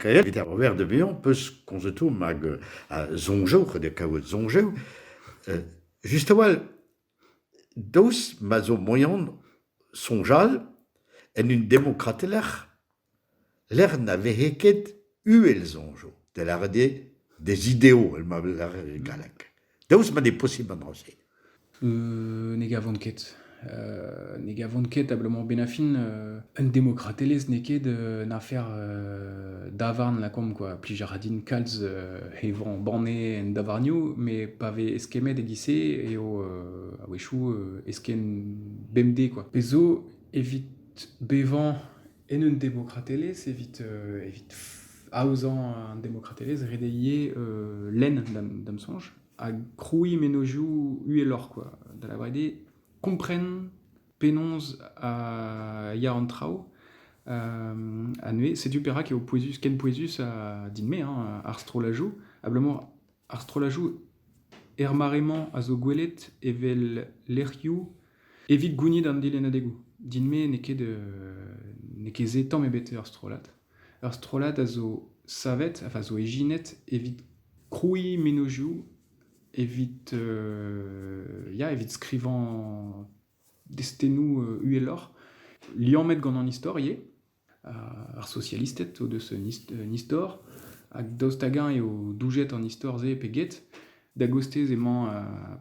réel, et Robert de Béon peut qu'on se tourne à Zonjo, de Kao Zonjo, juste à dos, mais au moyen sonjal, en une démocrate l'air n'avait heket uel Zonjo, de la des idéaux, elle m'a l'air galak. Dos m'a des possibles en français. Nega vont ket. Nega vont ket ablement benafin un démocrateles neket une affaire davarn la com quoi. Pli jaradin kalz hevran borné en davarnio, mais pave eskemet egissé et au awechou esken bemde quoi. Pezo évite bevan en un démocrateles évite aouzan un démocrateles redeye len dam songe. A croui menojou uelor quoi. Da la vraie comprennent penons à ya an trao à nué c'est du pera qui au poesus ken poesus à dinme hein arstrolajou ablement arstrolajou ermarement a zo gwelet evel l'erkiou evit gouni d'an dilena degou dinme neke zetam ebet arstrolat a zo savet enfin zo eginet evit croui menojou evit evit skrivant destenou uelor liamet gant an istor ye ar socialistet o deus un istor hag daoustagin eo doujet an istor ze peget da gostez emañ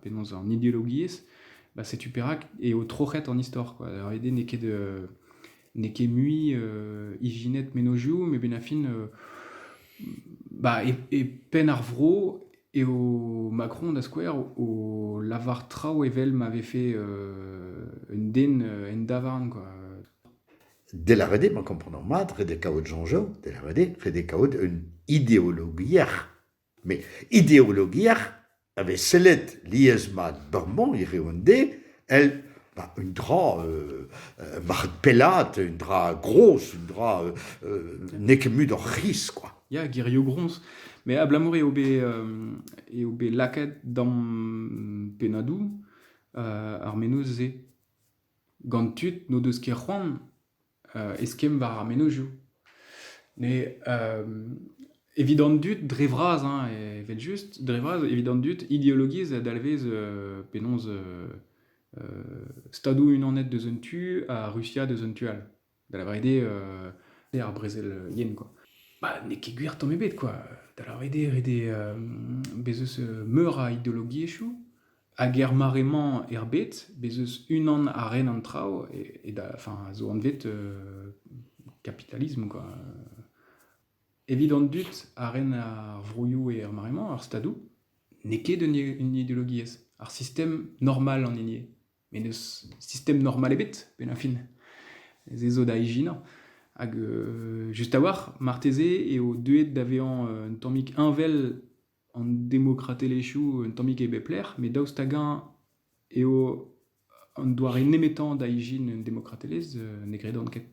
penons an ideologiez bah setu perak eo trochet an istor quoi. Alors ede neket mui iginet menojou me benafin e pen ar vro et au Macron da square au lavar trao evel m'avait fait une den en davarn quoi. De la rede, man comprend mat, rede kaout Jean-Jo, de la rede kaout une idéologière. Mais idéologière, avec selet liesmat barmon, iréondé, elle, une drap pelate, une drap grosse, une drap nekemu dans ris, quoi. Ya, Guirio Grons. Mais à Blamour et au B laket dans Penadou, Armenoze. Gantut, no deus ket c'hoant, eskem var Armenojou. Mais évident dut, drevraz, hein, evel just, drevraz, évident dut, idéologies d'alvez penons stadou une annette de zuntu à Russia de zuntual. Da la vraie ar brezel yen, quoi. Bah, ne ket gwir tom ebet, quoi. Da la rede bezeus meur a idéologie chou, hag marrement bet, bezeus unan a ren an trao, et da, enfin, zo an vet capitalisme, quoi. Évident dut a ren ar vrouillou et marrement, ar stadou, ne ket une idéologie, ar système normal en enier. Mais le système normal ebet, ben afin, zezo da igina. Hag just a war, marteze eo deuet d'avean un tammik invel an démocratelechou un tammik ebe pler, mais daoustagin eo an doare nemetan da igin un démocratelez ne gredan ket.